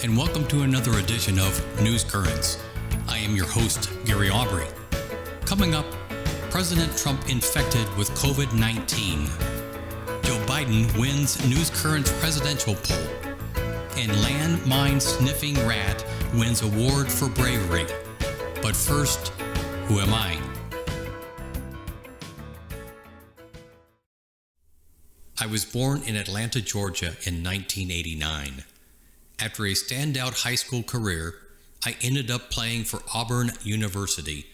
and welcome to another edition of NewsCurrents. I am your host, Gary Aubrey. Coming up, President Trump infected with COVID-19. Joe Biden wins NewsCurrents presidential poll. And landmine sniffing rat wins award for bravery. But first, who am I? I was born in Atlanta, Georgia in 1989. After a standout high school career, I ended up playing for Auburn University.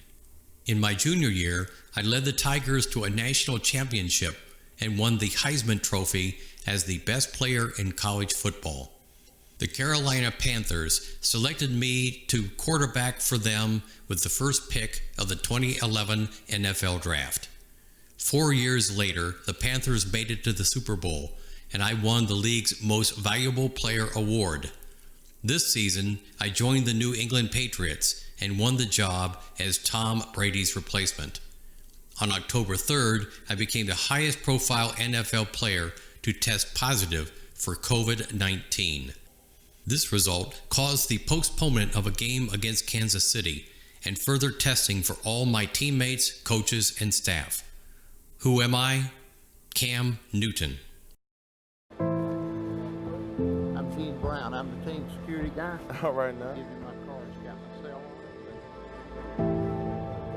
In my junior year, I led the Tigers to a national championship and won the Heisman Trophy as the best player in college football. The Carolina Panthers selected me to quarterback for them with the first pick of the 2011 NFL Draft. 4 years later, the Panthers made it to the Super Bowl, and I won the league's Most Valuable Player award. This season, I joined the New England Patriots and won the job as Tom Brady's replacement. On October 3rd, I became the highest profile NFL player to test positive for COVID-19. This result caused the postponement of a game against Kansas City and further testing for all my teammates, coaches, and staff. Who am I? Cam Newton. I'm Gene Brown. I'm the team security guy. All right now. Give you my card. It's got my cell on it.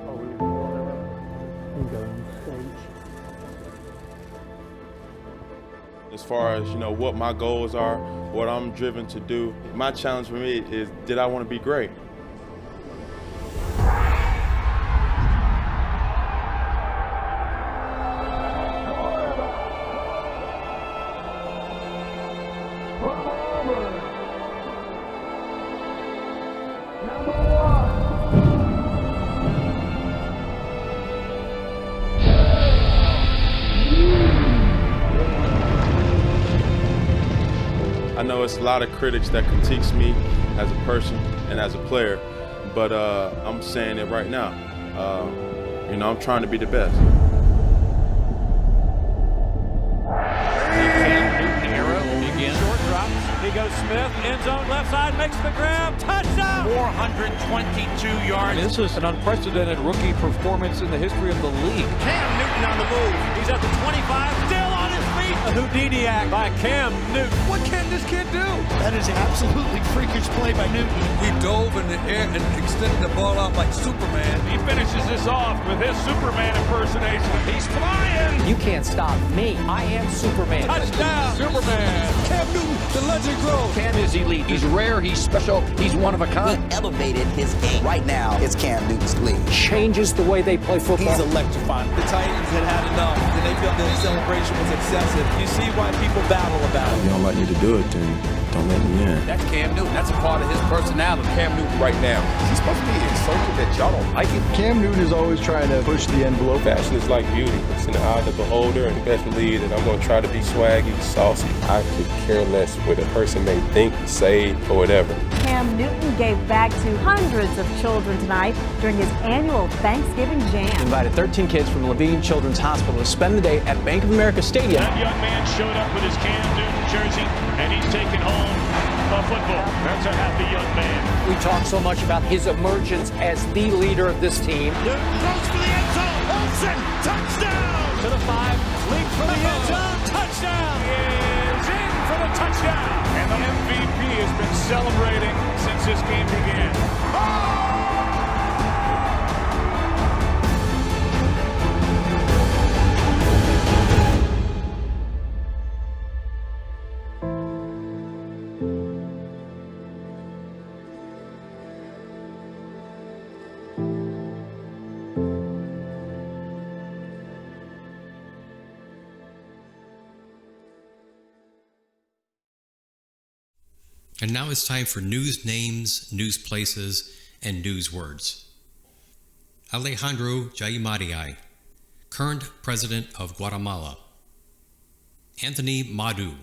Oh, we recording? Go on stage. As far as, what my goals are, what I'm driven to do, my challenge for me is, did I want to be great? I know it's a lot of critics that critiques me as a person and as a player, but I'm saying it right now. I'm trying to be the best. Short drop. He goes Smith, end zone, left side, makes the grab, touchdown! 422 yards. This is an unprecedented rookie performance in the history of the league. Cam Newton on the move. He's at the 25, still on his feet. A Houdini act by Cam Newton. What can this kid do? That is absolutely freakish play by Newton. He dove in the air and extended the ball out like Superman. He finishes this off with his Superman impersonation. He's flying! You can't stop me. I am Superman. Touchdown! Superman! Cam Newton, the legend grows. Cam is elite. He's rare. He's special. He's one of a kind. He elevated his game. Right now, it's Cam Newton's league. Changes the way they play football. He's electrifying. The Titans had enough, and they felt the celebration was excessive. You see why people battle about it. If you don't like me to do it, then don't let me in. That's Cam Newton. That's a part of his personality. Cam Newton right now. He's supposed to be insulted that y'all don't like it. Cam Newton is always trying to push the envelope. Fashion is like beauty. It's in the eye of the beholder, and best believe that I'm going to try to be swaggy, saucy. I could care less what a person may think, say, or whatever. Cam Newton gave back to hundreds of children tonight during his annual Thanksgiving Jam. He invited 13 kids from Levine Children's Hospital to spend the day at Bank of America Stadium. That young man showed up with his Cam Newton jersey, and he's taking home a football. That's a happy young man. We talk so much about his emergence as the leader of this team. Newton throws for the end zone. Olsen, touchdown! To the 5, leap for the end zone, touchdown! Is in for the touchdown! And the MVP has been celebrating since this game began. And now it's time for news names, news places, and news words. Alejandro Jaimariai, current president of Guatemala. Anthony Madu,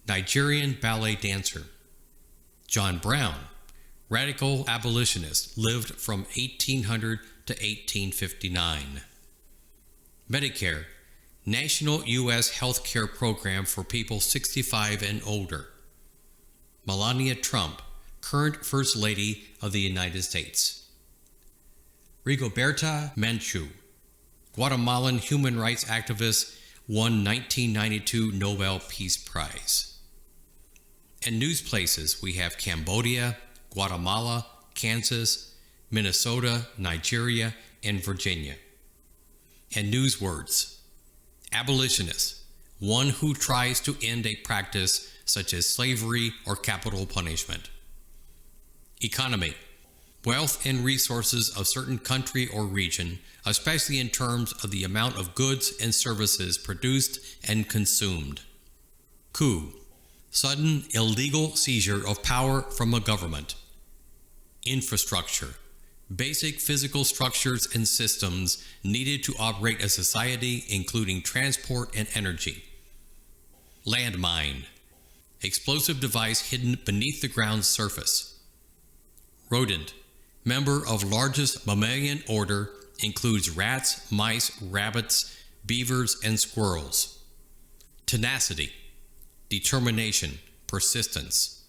Nigerian ballet dancer. John Brown, radical abolitionist, lived from 1800 to 1859. Medicare, national U.S. health care program for people 65 and older. Melania Trump, current First Lady of the United States. Rigoberta Menchú, Guatemalan human rights activist, won 1992 Nobel Peace Prize. In news places, we have Cambodia, Guatemala, Kansas, Minnesota, Nigeria, and Virginia. And news words: abolitionist, one who tries to end a practice such as slavery or capital punishment. Economy, wealth and resources of certain country or region, especially in terms of the amount of goods and services produced and consumed. Coup, sudden illegal seizure of power from a government. Infrastructure, basic physical structures and systems needed to operate a society, including transport and energy. Landmine, explosive device hidden beneath the ground's surface. Rodent, member of largest mammalian order, includes rats, mice, rabbits, beavers, and squirrels. Tenacity, determination, persistence.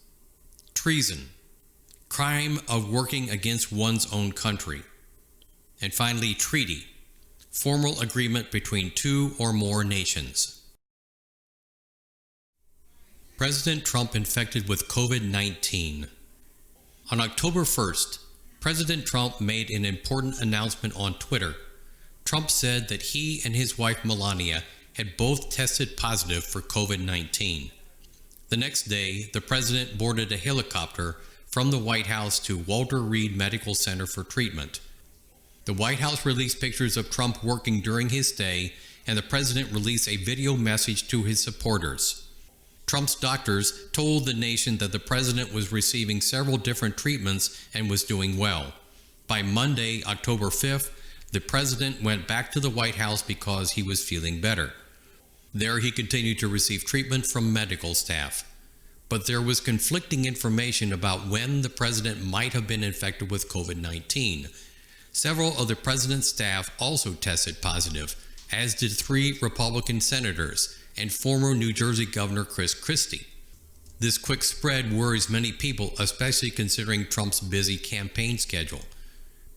Treason, crime of working against one's own country. And finally, treaty, formal agreement between two or more nations. President Trump infected with COVID-19. On October 1st, President Trump made an important announcement on Twitter. Trump said that he and his wife Melania had both tested positive for COVID-19. The next day, the president boarded a helicopter from the White House to Walter Reed Medical Center for treatment. The White House released pictures of Trump working during his stay, and the president released a video message to his supporters. Trump's doctors told the nation that the president was receiving several different treatments and was doing well. By Monday, October 5th, the president went back to the White House because he was feeling better. There he continued to receive treatment from medical staff. But there was conflicting information about when the president might have been infected with COVID-19. Several of the president's staff also tested positive, as did 3 Republican senators and former New Jersey Governor Chris Christie. This quick spread worries many people, especially considering Trump's busy campaign schedule.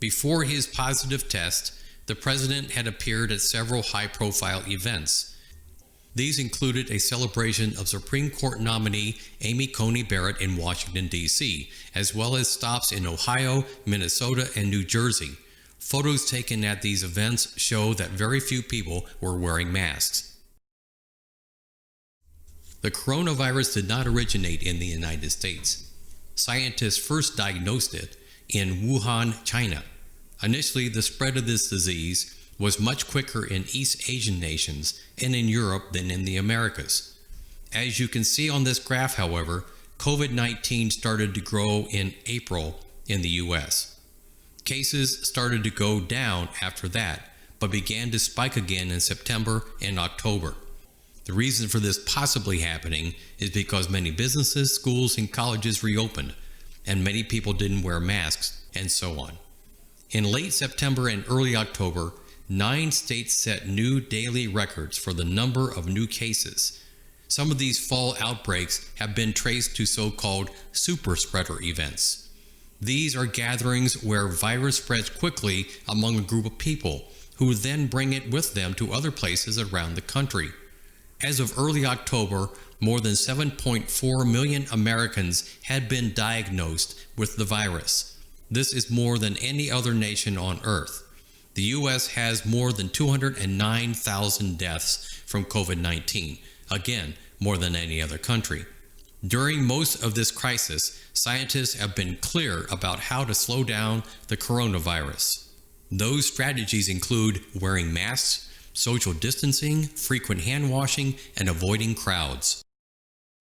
Before his positive test, the president had appeared at several high-profile events. These included a celebration of Supreme Court nominee Amy Coney Barrett in Washington, D.C., as well as stops in Ohio, Minnesota, and New Jersey. Photos taken at these events show that very few people were wearing masks. The coronavirus did not originate in the United States. Scientists first diagnosed it in Wuhan, China. Initially, the spread of this disease was much quicker in East Asian nations and in Europe than in the Americas. As you can see on this graph, however, COVID-19 started to grow in April in the U.S. Cases started to go down after that, but began to spike again in September and October. The reason for this possibly happening is because many businesses, schools, and colleges reopened, and many people didn't wear masks, and so on. In late September and early October, 9 states set new daily records for the number of new cases. Some of these fall outbreaks have been traced to so-called super spreader events. These are gatherings where virus spreads quickly among a group of people, who then bring it with them to other places around the country. As of early October, more than 7.4 million Americans had been diagnosed with the virus. This is more than any other nation on Earth. The U.S. has more than 209,000 deaths from COVID-19, again, more than any other country. During most of this crisis, scientists have been clear about how to slow down the coronavirus. Those strategies include wearing masks, social distancing, frequent hand washing, and avoiding crowds.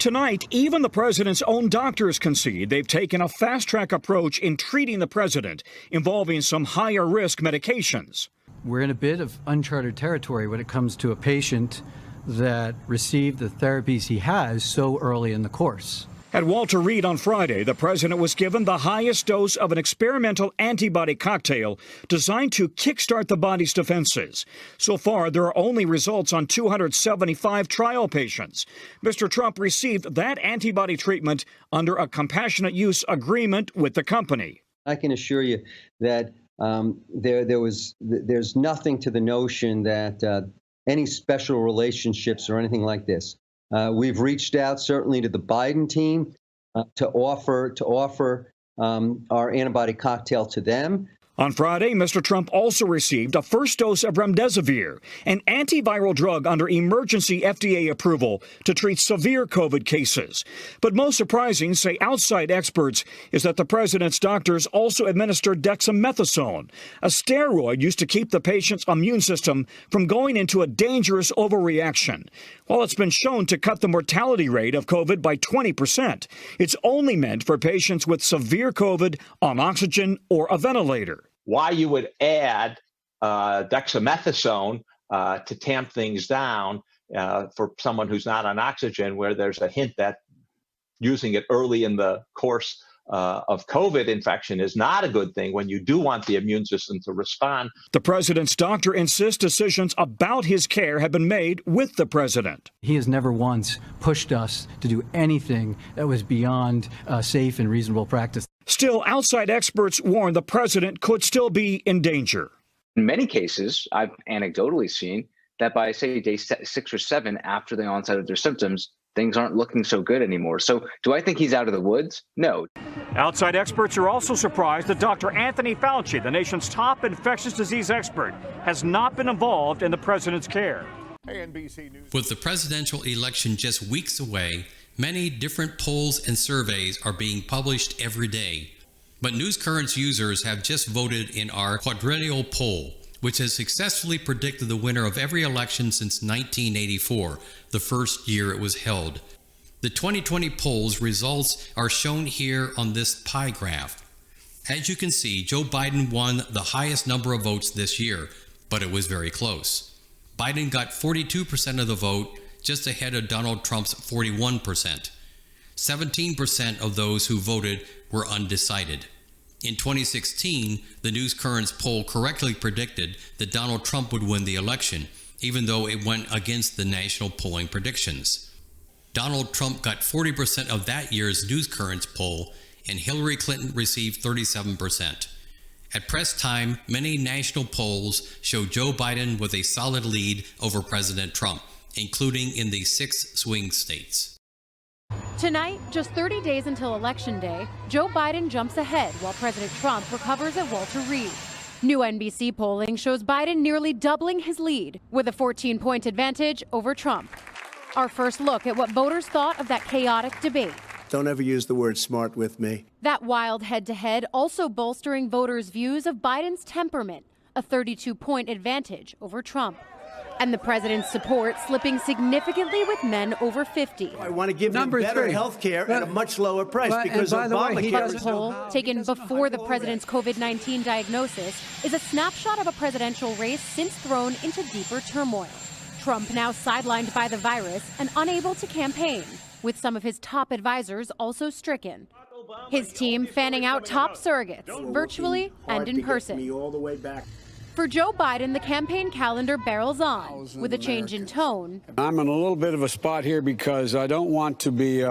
Tonight, even the president's own doctors concede they've taken a fast-track approach in treating the president, involving some higher-risk medications. We're in a bit of uncharted territory when it comes to a patient that received the therapies he has so early in the course. At Walter Reed on Friday, the president was given the highest dose of an experimental antibody cocktail designed to kickstart the body's defenses. So far, there are only results on 275 trial patients. Mr. Trump received that antibody treatment under a compassionate use agreement with the company. I can assure you that there's nothing to the notion that any special relationships or anything like this. We've reached out certainly to the Biden team to offer our antibody cocktail to them. On Friday, Mr. Trump also received a first dose of remdesivir, an antiviral drug under emergency FDA approval to treat severe COVID cases. But most surprising, say outside experts, is that the president's doctors also administered dexamethasone, a steroid used to keep the patient's immune system from going into a dangerous overreaction. While it's been shown to cut the mortality rate of COVID by 20%, it's only meant for patients with severe COVID on oxygen or a ventilator. Why you would add dexamethasone to tamp things down for someone who's not on oxygen, where there's a hint that using it early in the course of COVID infection is not a good thing when you do want the immune system to respond. The president's doctor insists decisions about his care have been made with the president. He has never once pushed us to do anything that was beyond safe and reasonable practice. Still, outside experts warn the president could still be in danger. In many cases, I've anecdotally seen that by, say, day 6 or 7 after the onset of their symptoms, things aren't looking so good anymore. So do I think he's out of the woods? No. Outside experts are also surprised that Dr. Anthony Fauci, the nation's top infectious disease expert, has not been involved in the president's care. With the presidential election just weeks away, many different polls and surveys are being published every day. But NewsCurrents users have just voted in our quadrennial poll, which has successfully predicted the winner of every election since 1984, the first year it was held. The 2020 poll's results are shown here on this pie graph. As you can see, Joe Biden won the highest number of votes this year, but it was very close. Biden got 42% of the vote, just ahead of Donald Trump's 41%. 17% of those who voted were undecided. In 2016, the NewsCurrents poll correctly predicted that Donald Trump would win the election, even though it went against the national polling predictions. Donald Trump got 40% of that year's NewsCurrents poll, and Hillary Clinton received 37%. At press time, many national polls show Joe Biden with a solid lead over President Trump, including in the 6 swing states. Tonight, just 30 days until Election Day, Joe Biden jumps ahead while President Trump recovers at Walter Reed. New NBC polling shows Biden nearly doubling his lead with a 14-point advantage over Trump. Our first look at what voters thought of that chaotic debate. Don't ever use the word smart with me. That wild head-to-head also bolstering voters' views of Biden's temperament, a 32-point advantage over Trump. And the president's support slipping significantly with men over 50. I want to give them better health care at a much lower price because Obamacare The poll, taken before the president's COVID-19 diagnosis, is a snapshot of a presidential race since thrown into deeper turmoil. Trump now sidelined by the virus and unable to campaign, with some of his top advisors also stricken. His team fanning out top surrogates, virtually and in person. For Joe Biden, the campaign calendar barrels on, with a change in tone. I'm in a little bit of a spot here because I don't want to be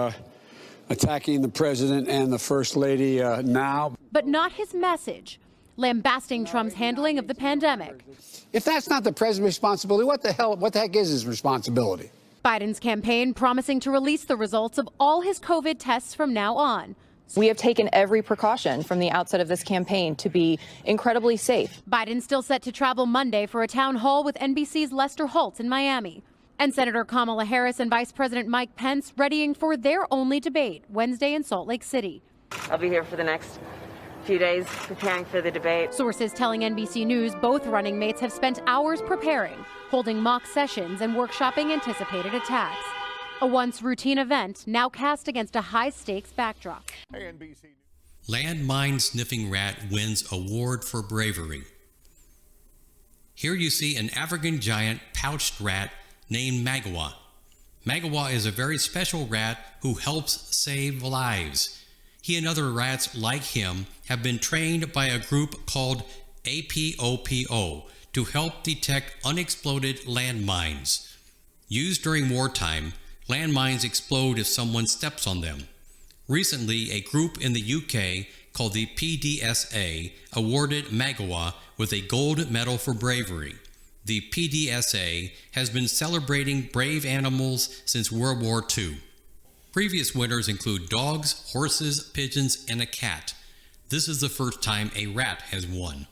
attacking the president and the first lady now. But not his message, lambasting Trump's handling of the pandemic. If that's not the president's responsibility, what the heck is his responsibility? Biden's campaign promising to release the results of all his COVID tests from now on. We have taken every precaution from the outset of this campaign to be incredibly safe. Biden still set to travel Monday for a town hall with NBC's Lester Holt in Miami. And Senator Kamala Harris and Vice President Mike Pence readying for their only debate Wednesday in Salt Lake City. I'll be here for the next few days preparing for the debate. Sources telling NBC News both running mates have spent hours preparing, holding mock sessions and workshopping anticipated attacks. A once routine event now cast against a high-stakes backdrop. Landmine sniffing rat wins award for bravery. Here you see an African giant pouched rat named Magawa. Magawa is a very special rat who helps save lives. He and other rats like him have been trained by a group called APOPO to help detect unexploded landmines. Used during wartime, landmines explode if someone steps on them. Recently, a group in the UK called the PDSA awarded Magawa with a gold medal for bravery. The PDSA has been celebrating brave animals since World War II. Previous winners include dogs, horses, pigeons, and a cat. This is the first time a rat has won.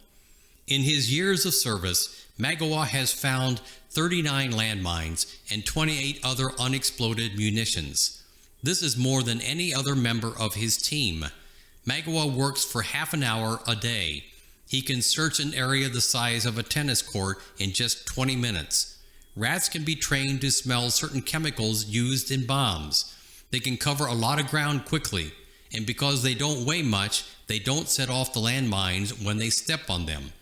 In his years of service, Magawa has found 39 landmines and 28 other unexploded munitions. This is more than any other member of his team. Magawa works for half an hour a day. He can search an area the size of a tennis court in just 20 minutes. Rats can be trained to smell certain chemicals used in bombs. They can cover a lot of ground quickly, and because they don't weigh much, they don't set off the landmines when they step on them.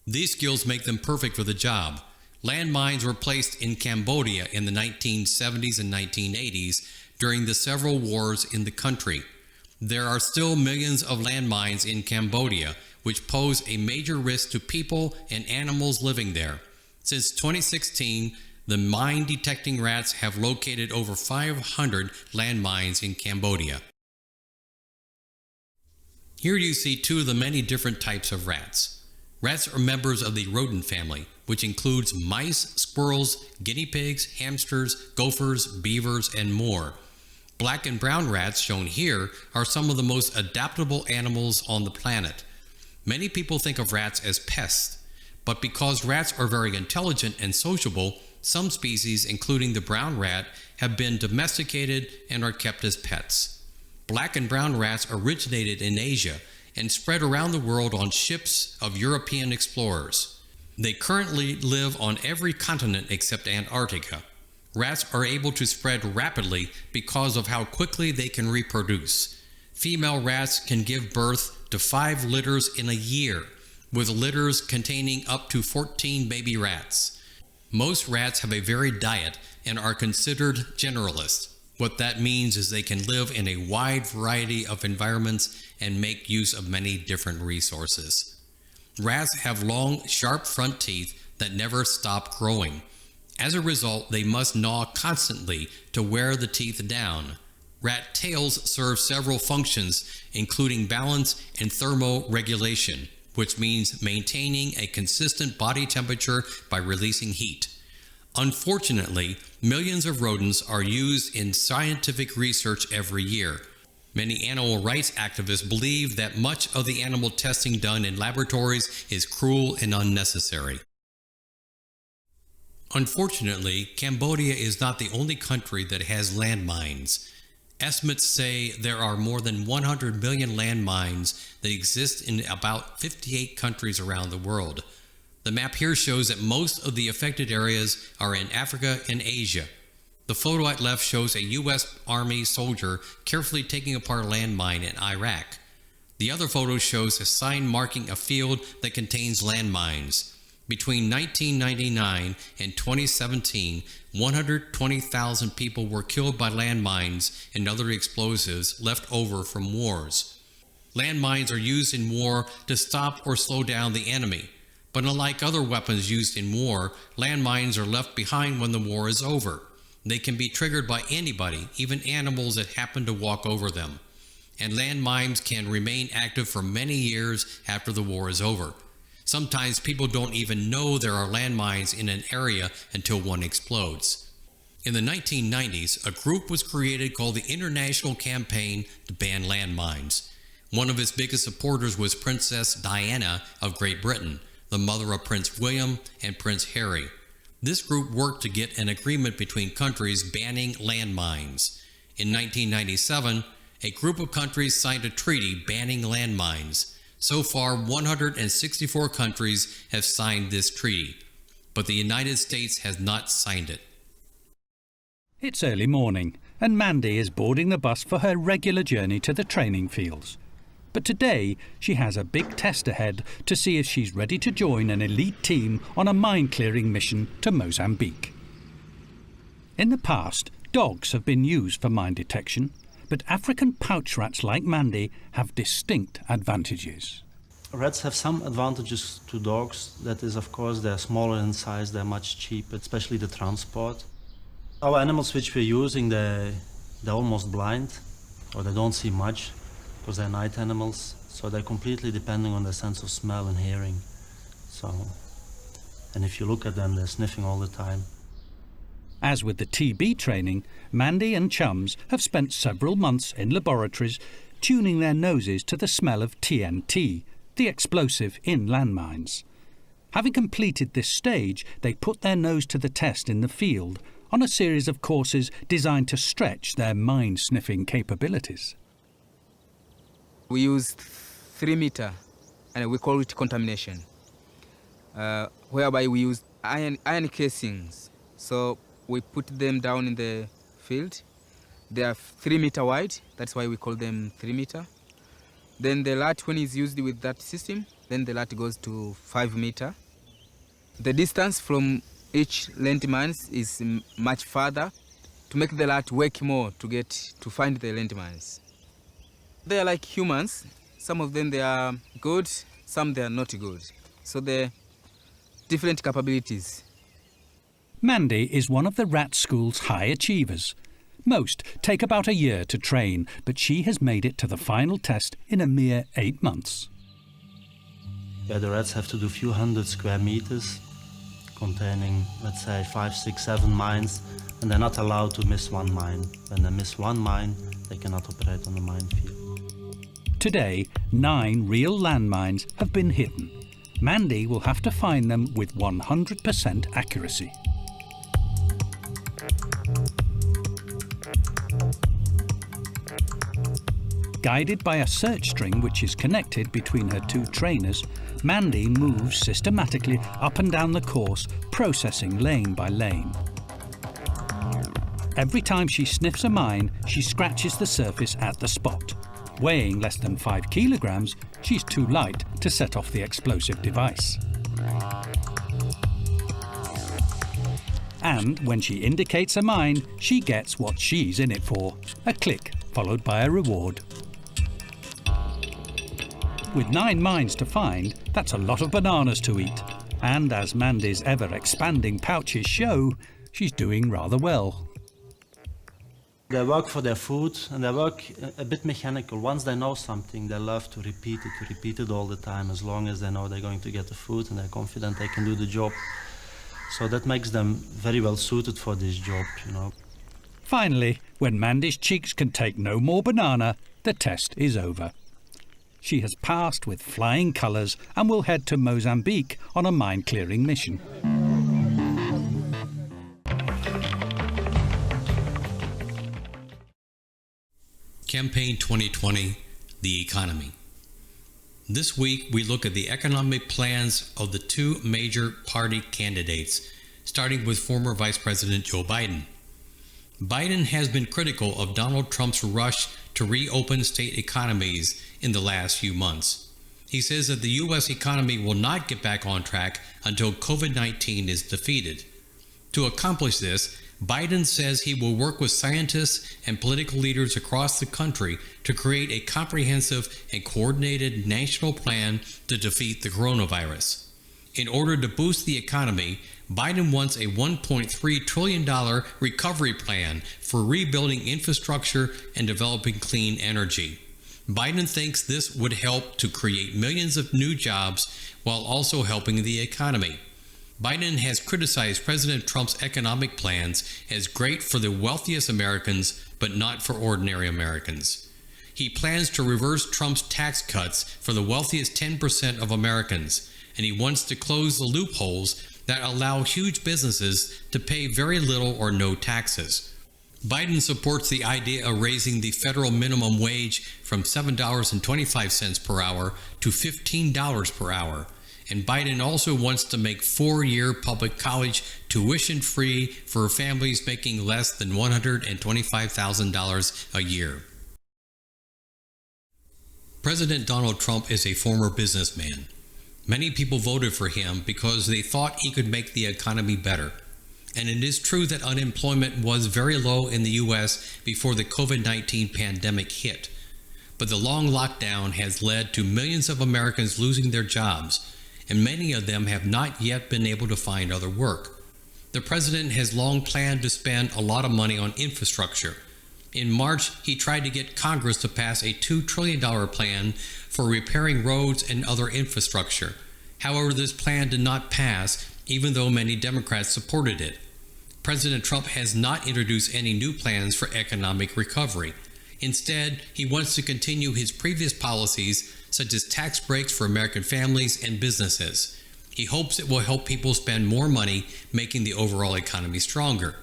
These skills make them perfect for the job. Landmines were placed in Cambodia in the 1970s and 1980s during the several wars in the country. There are still millions of landmines in Cambodia, which pose a major risk to people and animals living there. Since 2016, the mine-detecting rats have located over 500 landmines in Cambodia. Here you see two of the many different types of rats. Rats are members of the rodent family, which includes mice, squirrels, guinea pigs, hamsters, gophers, beavers, and more. Black and brown rats, shown here, are some of the most adaptable animals on the planet. Many people think of rats as pests, but because rats are very intelligent and sociable, some species, including the brown rat, have been domesticated and are kept as pets. Black and brown rats originated in Asia and spread around the world on ships of European explorers. They currently live on every continent except Antarctica. Rats are able to spread rapidly because of how quickly they can reproduce. Female rats can give birth to 5 litters in a year, with litters containing up to 14 baby rats. Most rats have a varied diet and are considered generalists. What that means is they can live in a wide variety of environments and make use of many different resources. Rats have long, sharp front teeth that never stop growing. As a result, they must gnaw constantly to wear the teeth down. Rat tails serve several functions, including balance and thermoregulation, which means maintaining a consistent body temperature by releasing heat. Unfortunately, millions of rodents are used in scientific research every year. Many animal rights activists believe that much of the animal testing done in laboratories is cruel and unnecessary. Unfortunately, Cambodia is not the only country that has landmines. Estimates say there are more than 100 million landmines that exist in about 58 countries around the world. The map here shows that most of the affected areas are in Africa and Asia. The photo at left shows a U.S. Army soldier carefully taking apart a landmine in Iraq. The other photo shows a sign marking a field that contains landmines. Between 1999 and 2017, 120,000 people were killed by landmines and other explosives left over from wars. Landmines are used in war to stop or slow down the enemy, but unlike other weapons used in war, landmines are left behind when the war is over. They can be triggered by anybody, even animals that happen to walk over them. And landmines can remain active for many years after the war is over. Sometimes people don't even know there are landmines in an area until one explodes. In the 1990s, a group was created called the International Campaign to Ban Landmines. One of its biggest supporters was Princess Diana of Great Britain, the mother of Prince William and Prince Harry. This group worked to get an agreement between countries banning landmines. In 1997, a group of countries signed a treaty banning landmines. So far, 164 countries have signed this treaty, but the United States has not signed it. It's early morning, and Mandy is boarding the bus for her regular journey to the training fields. But today, she has a big test ahead to see if she's ready to join an elite team on a mine-clearing mission to Mozambique. In the past, Dogs have been used for mine detection, but African pouch rats like Mandy have distinct advantages. Rats have some advantages to dogs. That is, of course, they're smaller in size, they're much cheaper, especially the transport. Our animals which we're using, they're almost blind, or they don't see much, because they're night animals, so they're completely depending on their sense of smell and hearing. And if you look at them, they're sniffing all the time. As with the TB training, Mandy and chums have spent several months in laboratories tuning their noses to the smell of TNT, the explosive in landmines. Having completed this stage, they put their nose to the test in the field on a series of courses designed to stretch their mine-sniffing capabilities. We use 3 meter, and we call it contamination, whereby we use iron casings. So we put them down in the field. They are 3 meter wide, that's why we call them 3 meter. Then the lat, when is used with that system, then the lat goes to 5 meter. The distance from each landmines is much farther to make the lat work more to find the landmines. They are like humans. Some of them they are good, some they are not good. So they're different capabilities. Mandy is one of the rat school's high achievers. Most take about a year to train, but she has made it to the final test in a mere 8 months. Yeah, the rats have to do a few hundred square meters, containing, let's say, 5, 6, 7 mines, and they're not allowed to miss one mine. When they miss one mine, they cannot operate on the minefield. Today, 9 real landmines have been hidden. Mandy will have to find them with 100% accuracy. Guided by a search string which is connected between her 2 trainers, Mandy moves systematically up and down the course, processing lane by lane. Every time she sniffs a mine, she scratches the surface at the spot. Weighing less than 5 kilograms, she's too light to set off the explosive device. And when she indicates a mine, she gets what she's in it for, a click followed by a reward. With 9 mines to find, that's a lot of bananas to eat. And as Mandy's ever-expanding pouches show, she's doing rather well. They work for their food, and they work a bit mechanical. Once they know something, they love to repeat it all the time, as long as they know they're going to get the food and they're confident they can do the job. So that makes them very well suited for this job, you know. Finally, when Mandy's cheeks can take no more banana, the test is over. She has passed with flying colours and will head to Mozambique on a mine-clearing mission. Campaign 2020, the economy. This week, we look at the economic plans of the 2 major party candidates, starting with former Vice President Joe Biden. Biden has been critical of Donald Trump's rush to reopen state economies in the last few months. He says that the U.S. economy will not get back on track until COVID-19 is defeated. To accomplish this, Biden says he will work with scientists and political leaders across the country to create a comprehensive and coordinated national plan to defeat the coronavirus. In order to boost the economy, Biden wants a $1.3 trillion recovery plan for rebuilding infrastructure and developing clean energy. Biden thinks this would help to create millions of new jobs while also helping the economy. Biden has criticized President Trump's economic plans as great for the wealthiest Americans, but not for ordinary Americans. He plans to reverse Trump's tax cuts for the wealthiest 10% of Americans, and he wants to close the loopholes that allow huge businesses to pay very little or no taxes. Biden supports the idea of raising the federal minimum wage from $7.25 per hour to $15 per hour. And Biden also wants to make 4-year public college tuition-free for families making less than $125,000 a year. President Donald Trump is a former businessman. Many people voted for him because they thought he could make the economy better. And it is true that unemployment was very low in the U.S. before the COVID-19 pandemic hit. But the long lockdown has led to millions of Americans losing their jobs, and many of them have not yet been able to find other work. The president has long planned to spend a lot of money on infrastructure. In March, he tried to get Congress to pass a $2 trillion plan for repairing roads and other infrastructure. However, this plan did not pass, even though many Democrats supported it. President Trump has not introduced any new plans for economic recovery. Instead, he wants to continue his previous policies, such as tax breaks for American families and businesses. He hopes it will help people spend more money, making the overall economy stronger.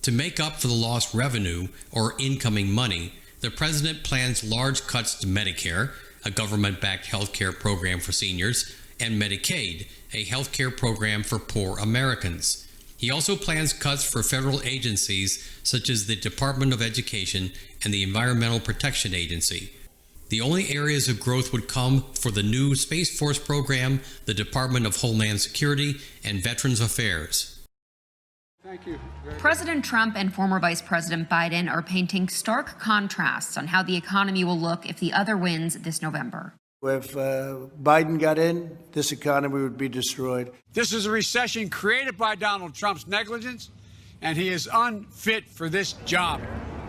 To make up for the lost revenue or incoming money, the president plans large cuts to Medicare, a government-backed health care program for seniors, and Medicaid, a health care program for poor Americans. He also plans cuts for federal agencies such as the Department of Education and the Environmental Protection Agency. The only areas of growth would come for the new Space Force program, the Department of Homeland Security, and Veterans Affairs. Thank you. President Trump and former Vice President Biden are painting stark contrasts on how the economy will look if the other wins this November. If Biden got in, this economy would be destroyed. This is a recession created by Donald Trump's negligence, and he is unfit for this job.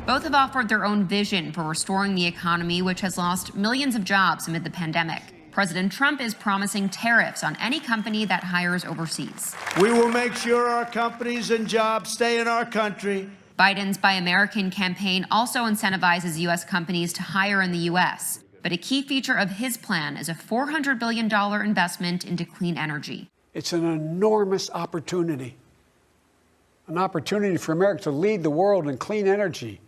Both have offered their own vision for restoring the economy, which has lost millions of jobs amid the pandemic. President Trump is promising tariffs on any company that hires overseas. We will make sure our companies and jobs stay in our country. Biden's Buy American campaign also incentivizes U.S. companies to hire in the U.S., but a key feature of his plan is a $400 billion investment into clean energy. It's an enormous opportunity. An opportunity for America to lead the world in clean energy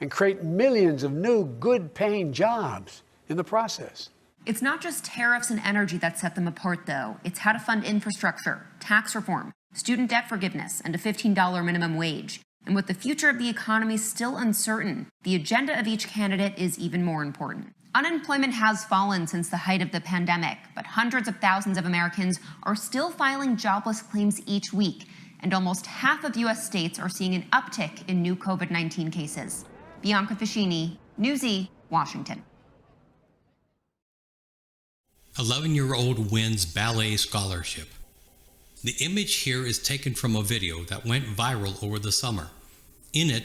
and create millions of new, good-paying jobs in the process. It's not just tariffs and energy that set them apart, though. It's how to fund infrastructure, tax reform, student debt forgiveness, and a $15 minimum wage. And with the future of the economy still uncertain, the agenda of each candidate is even more important. Unemployment has fallen since the height of the pandemic, but hundreds of thousands of Americans are still filing jobless claims each week, and almost half of U.S. states are seeing an uptick in new COVID-19 cases. Bianca Ficini, Newsy, Washington. 11-year-old wins ballet scholarship. The image here is taken from a video that went viral over the summer. In it,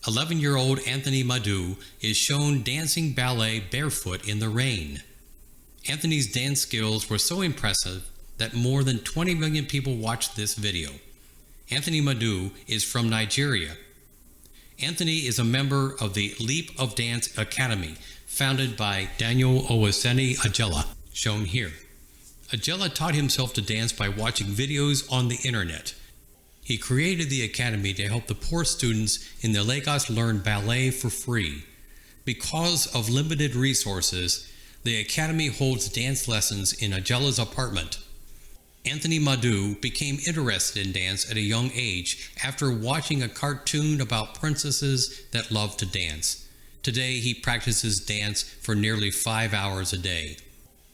11-year-old Anthony Madu is shown dancing ballet barefoot in the rain. Anthony's dance skills were so impressive that more than 20 million people watched this video. Anthony Madu is from Nigeria. Anthony is a member of the Leap of Dance Academy, founded by Daniel Owaseni Ajala, shown here. Ajala taught himself to dance by watching videos on the internet. He created the academy to help the poor students in the Lagos learn ballet for free. Because of limited resources, the academy holds dance lessons in Ajala's apartment. Anthony Madu became interested in dance at a young age after watching a cartoon about princesses that love to dance. Today, he practices dance for nearly 5 hours a day.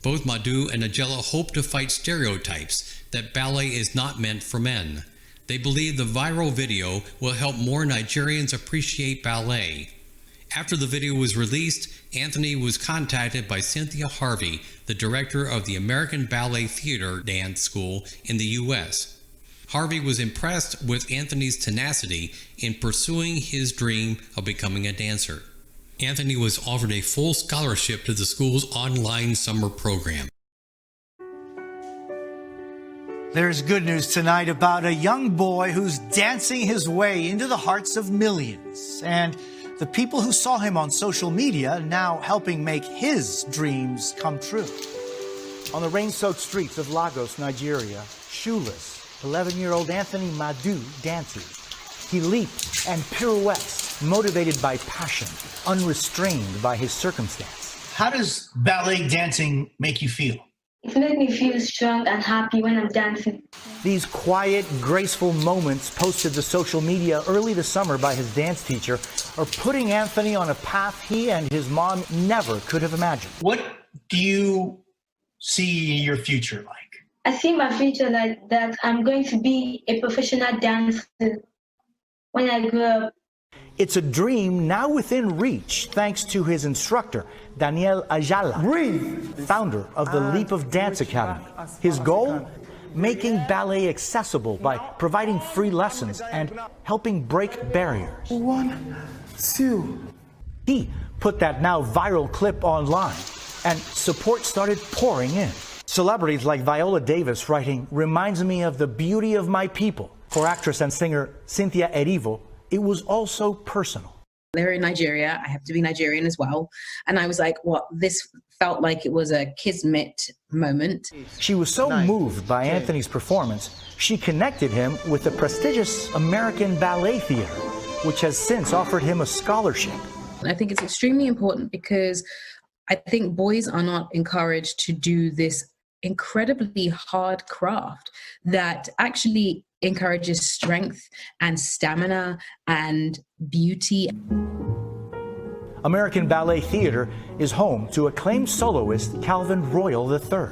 Both Madu and Ajala hope to fight stereotypes that ballet is not meant for men. They believe the viral video will help more Nigerians appreciate ballet. After the video was released, Anthony was contacted by Cynthia Harvey, the director of the American Ballet Theater Dance School in the U.S. Harvey was impressed with Anthony's tenacity in pursuing his dream of becoming a dancer. Anthony was offered a full scholarship to the school's online summer program. There's good news tonight about a young boy who's dancing his way into the hearts of millions. And the people who saw him on social media now helping make his dreams come true. On the rain-soaked streets of Lagos, Nigeria, shoeless, 11-year-old Anthony Madu dances. He leaps and pirouettes, motivated by passion, unrestrained by his circumstance. How does ballet dancing make you feel? It makes me feel strong and happy when I'm dancing. These quiet, graceful moments posted to social media early this summer by his dance teacher are putting Anthony on a path he and his mom never could have imagined. What do you see your future like? I see my future like that I'm going to be a professional dancer when I grow up. It's a dream now within reach thanks to his instructor, Daniel Ayala, founder of the Leap of Dance Academy. His goal? Making ballet accessible by providing free lessons and helping break barriers. 1, 2. He put that now viral clip online, and support started pouring in. Celebrities like Viola Davis writing, "Reminds me of the beauty of my people." For actress and singer Cynthia Erivo, it was also personal. They're in Nigeria. I have to be Nigerian as well. And I was like, what? This felt like it was a kismet moment. She was so moved by Anthony's performance, she connected him with the prestigious American Ballet Theater, which has since offered him a scholarship. I think it's extremely important because I think boys are not encouraged to do this incredibly hard craft that actually encourages strength and stamina and beauty. American Ballet Theater is home to acclaimed soloist Calvin Royal III.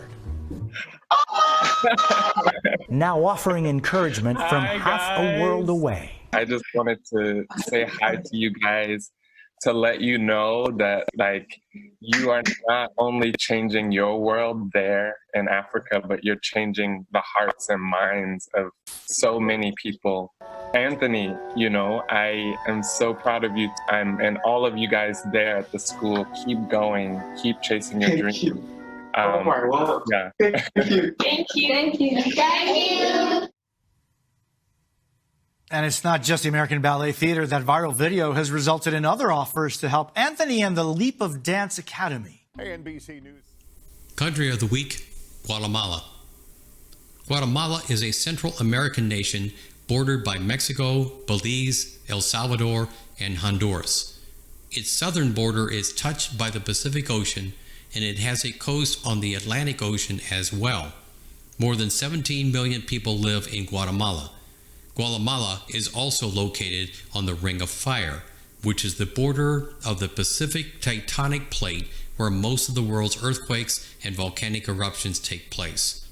Now offering encouragement from half a world away. I just wanted to say hi to you guys, to let you know that, like, you are not only changing your world there in Africa, but you're changing the hearts and minds of so many people. Anthony, you know, I am so proud of you. And all of you guys there at the school. Keep going. Keep chasing your dreams. Oh my God. Yeah. Thank you. Thank you. Thank you. Thank you. And it's not just the American Ballet Theater. That viral video has resulted in other offers to help Anthony and the Leap of Dance Academy. NBC News. Country of the Week, Guatemala. Guatemala is a Central American nation bordered by Mexico, Belize, El Salvador, and Honduras. Its southern border is touched by the Pacific Ocean, and it has a coast on the Atlantic Ocean as well. More than 17 million people live in Guatemala. Guatemala is also located on the Ring of Fire, which is the border of the Pacific tectonic plate where most of the world's earthquakes and volcanic eruptions take place.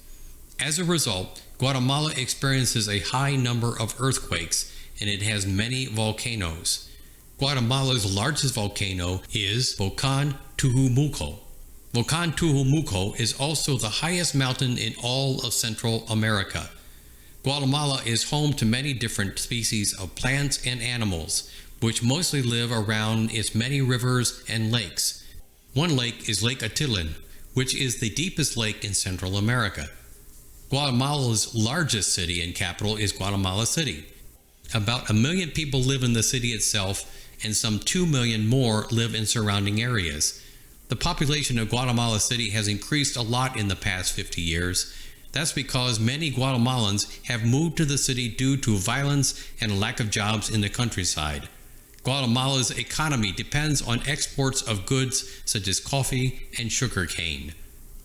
As a result, Guatemala experiences a high number of earthquakes, and it has many volcanoes. Guatemala's largest volcano is Volcán Tujumuco. Volcán Tujumuco is also the highest mountain in all of Central America. Guatemala is home to many different species of plants and animals, which mostly live around its many rivers and lakes. One lake is Lake Atitlán, which is the deepest lake in Central America. Guatemala's largest city and capital is Guatemala City. About 1 million people live in the city itself, and some 2 million more live in surrounding areas. The population of Guatemala City has increased a lot in the past 50 years. That's because many Guatemalans have moved to the city due to violence and a lack of jobs in the countryside. Guatemala's economy depends on exports of goods such as coffee and sugarcane.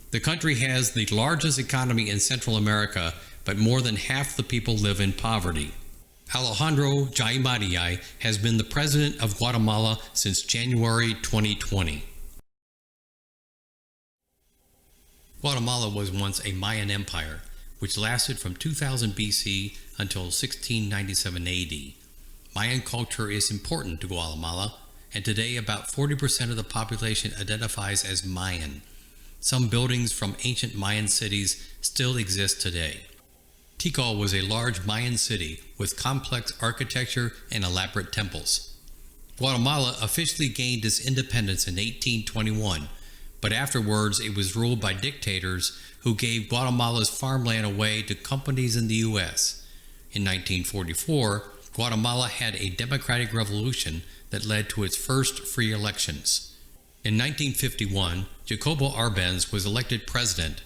The country has the largest economy in Central America, but more than half the people live in poverty. Alejandro Jaimadiai has been the president of Guatemala since January 2020. Guatemala was once a Mayan empire, which lasted from 2000 BC until 1697 AD. Mayan culture is important to Guatemala, and today about 40% of the population identifies as Mayan. Some buildings from ancient Mayan cities still exist today. Tikal was a large Mayan city with complex architecture and elaborate temples. Guatemala officially gained its independence in 1821, but afterwards it was ruled by dictators who gave Guatemala's farmland away to companies in the U.S. In 1944, Guatemala had a democratic revolution that led to its first free elections. In 1951, Jacobo Arbenz was elected president.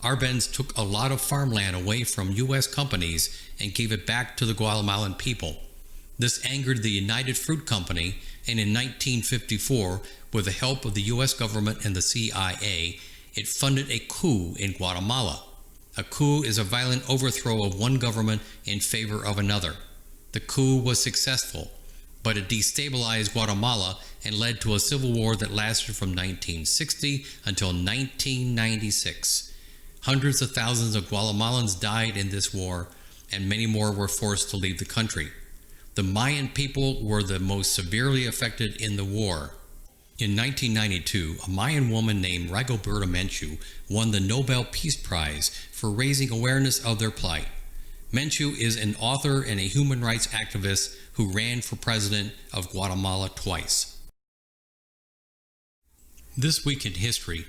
Arbenz took a lot of farmland away from U.S. companies and gave it back to the Guatemalan people. This angered the United Fruit Company, and in 1954, with the help of the U.S. government and the CIA, it funded a coup in Guatemala. A coup is a violent overthrow of one government in favor of another. The coup was successful, but it destabilized Guatemala and led to a civil war that lasted from 1960 until 1996. Hundreds of thousands of Guatemalans died in this war, and many more were forced to leave the country. The Mayan people were the most severely affected in the war. In 1992, a Mayan woman named Rigoberta Menchú won the Nobel Peace Prize for raising awareness of their plight. Menchú is an author and a human rights activist who ran for president of Guatemala twice. This week in history,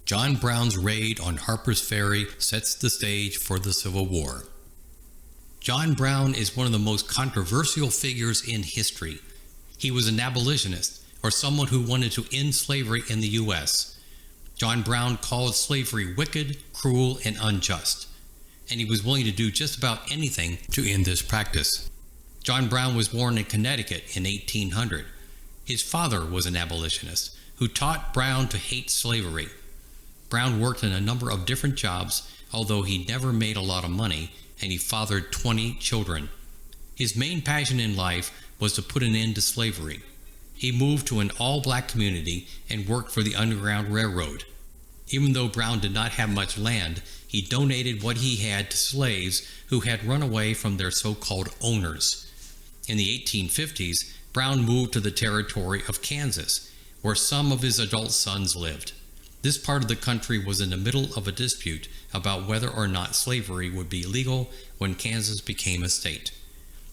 John Brown's raid on Harper's Ferry sets the stage for the Civil War. John Brown is one of the most controversial figures in history. He was an abolitionist, or someone who wanted to end slavery in the U.S. John Brown called slavery wicked, cruel, and unjust, and he was willing to do just about anything to end this practice. John Brown was born in Connecticut in 1800. His father was an abolitionist who taught Brown to hate slavery. Brown worked in a number of different jobs, although he never made a lot of money, and he fathered 20 children. His main passion in life was to put an end to slavery. He moved to an all-black community and worked for the Underground Railroad. Even though Brown did not have much land, he donated what he had to slaves who had run away from their so-called owners. In the 1850s, Brown moved to the territory of Kansas, where some of his adult sons lived. This part of the country was in the middle of a dispute about whether or not slavery would be legal when Kansas became a state.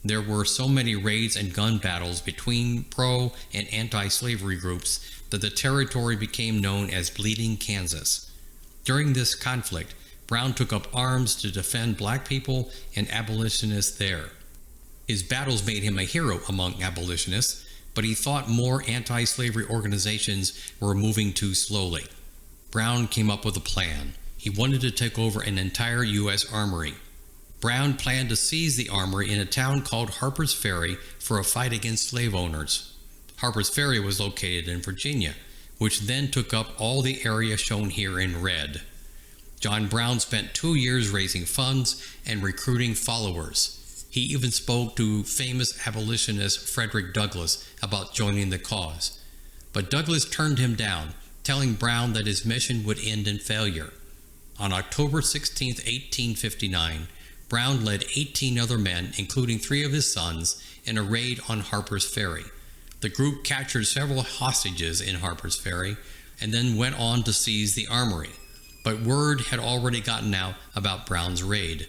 There were so many raids and gun battles between pro- and anti-slavery groups that the territory became known as Bleeding Kansas. During this conflict, Brown took up arms to defend black people and abolitionists there. His battles made him a hero among abolitionists, but he thought more anti-slavery organizations were moving too slowly. Brown came up with a plan. He wanted to take over an entire U.S. armory. Brown planned to seize the armory in a town called Harper's Ferry for a fight against slave owners. Harper's Ferry was located in Virginia, which then took up all the area shown here in red. John Brown spent 2 years raising funds and recruiting followers. He even spoke to famous abolitionist Frederick Douglass about joining the cause. But Douglass turned him down, telling Brown that his mission would end in failure. On October 16, 1859, Brown led 18 other men, including 3 of his sons, in a raid on Harper's Ferry. The group captured several hostages in Harper's Ferry and then went on to seize the armory. But word had already gotten out about Brown's raid.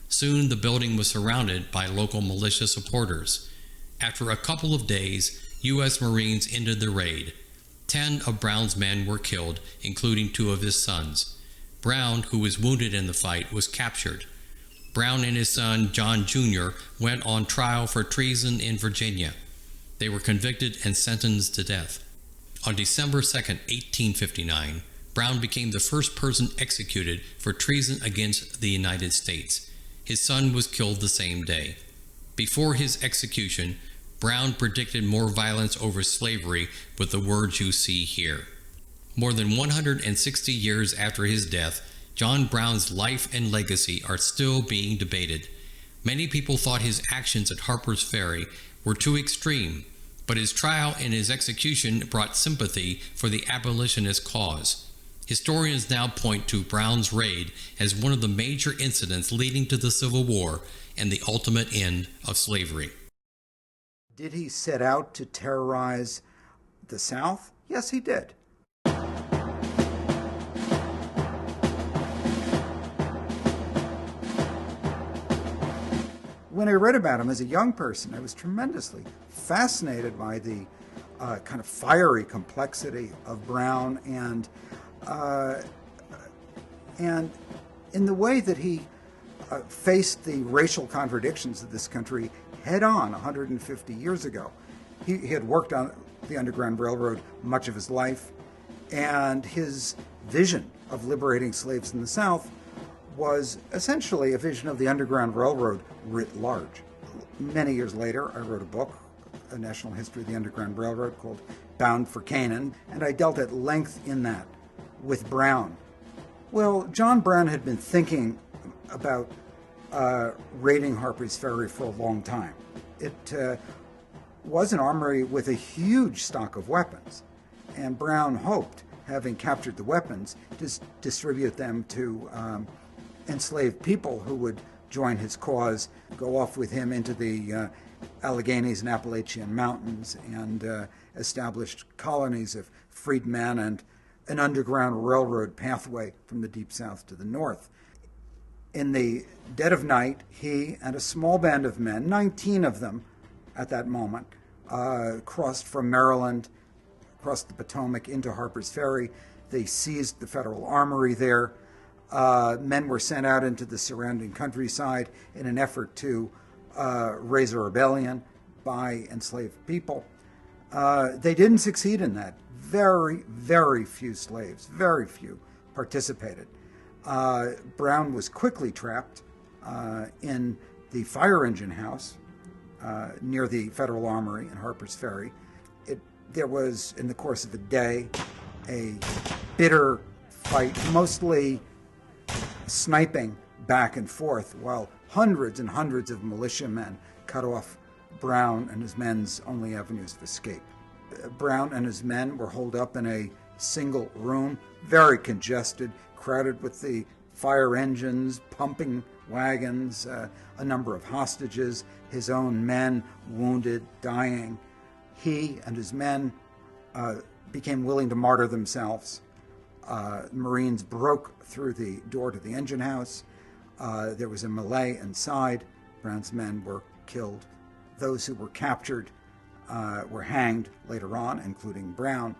Soon the building was surrounded by local militia supporters. After a couple of days, U.S. Marines ended the raid. 10 of Brown's men were killed, including 2 of his sons. Brown, who was wounded in the fight, was captured. Brown and his son, John Jr., went on trial for treason in Virginia. They were convicted and sentenced to death. On December 2, 1859, Brown became the first person executed for treason against the United States. His son was killed the same day. Before his execution, Brown predicted more violence over slavery with the words you see here. More than 160 years after his death, John Brown's life and legacy are still being debated. Many people thought his actions at Harper's Ferry were too extreme, but his trial and his execution brought sympathy for the abolitionist cause. Historians now point to Brown's raid as one of the major incidents leading to the Civil War and the ultimate end of slavery. Did he set out to terrorize the South? Yes, he did. When I read about him as a young person, I was tremendously fascinated by the kind of fiery complexity of Brown and in the way that he faced the racial contradictions of this country head on 150 years ago. He had worked on the Underground Railroad much of his life, and his vision of liberating slaves in the South was essentially a vision of the Underground Railroad writ large. Many years later, I wrote a book, A National History of the Underground Railroad, called Bound for Canaan, and I dealt at length in that with Brown. Well, John Brown had been thinking about raiding Harper's Ferry for a long time. It was an armory with a huge stock of weapons, and Brown hoped having captured the weapons, to distribute them to enslaved people who would join his cause, go off with him into the Alleghenies and Appalachian Mountains, and established colonies of freedmen and an underground railroad pathway from the Deep South to the north. In the dead of night, he and a small band of men, 19 of them at that moment, crossed from Maryland, crossed the Potomac into Harper's Ferry. They seized the federal armory there. Men were sent out into the surrounding countryside in an effort to raise a rebellion by enslaved people. They didn't succeed in that. Very, very few slaves, very few, participated. Brown was quickly trapped in the fire engine house near the federal armory in Harper's Ferry. There was, in the course of a day, a bitter fight, mostly sniping back and forth, while hundreds and hundreds of militiamen cut off Brown and his men's only avenues of escape. Brown and his men were holed up in a single room, very congested, crowded with the fire engines, pumping wagons, a number of hostages, his own men wounded, dying. He and his men became willing to martyr themselves. Marines broke through the door to the engine house. There was a melee inside. Brown's men were killed. Those who were captured were hanged later on, including Brown.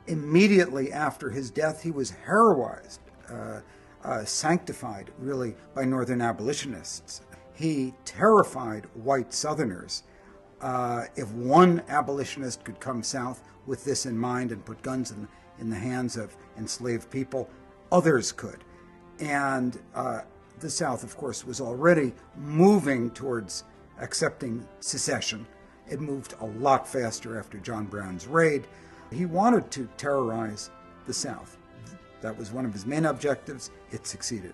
Immediately after his death, he was heroized, sanctified, really, by Northern abolitionists. He terrified white Southerners. If one abolitionist could come south with this in mind and put guns in the hands of enslaved people, others could. And the South, of course, was already moving towards accepting secession. It moved a lot faster after John Brown's raid. He wanted to terrorize the South. That was one of his main objectives. It succeeded.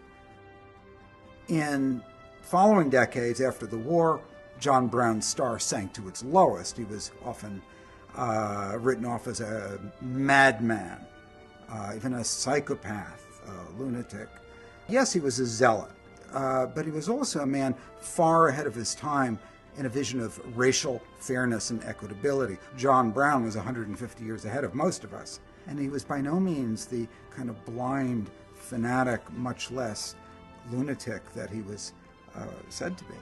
In following decades after the war, John Brown's star sank to its lowest. He was often written off as a madman, even a psychopath, a lunatic. Yes, he was a zealot, but he was also a man far ahead of his time in a vision of racial fairness and equitability. John Brown was 150 years ahead of most of us, and he was by no means the kind of blind fanatic, much less lunatic that he was said to be.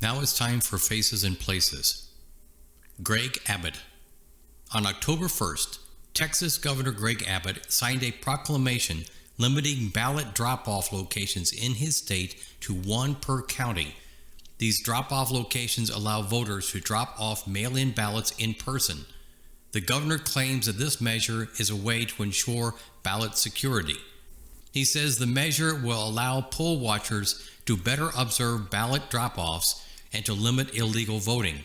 Now it's time for Faces and Places. Greg Abbott. On October 1st, Texas Governor Greg Abbott signed a proclamation limiting ballot drop-off locations in his state to one per county. These drop-off locations allow voters to drop off mail-in ballots in person. The governor claims that this measure is a way to ensure ballot security. He says the measure will allow poll watchers to better observe ballot drop-offs and to limit illegal voting.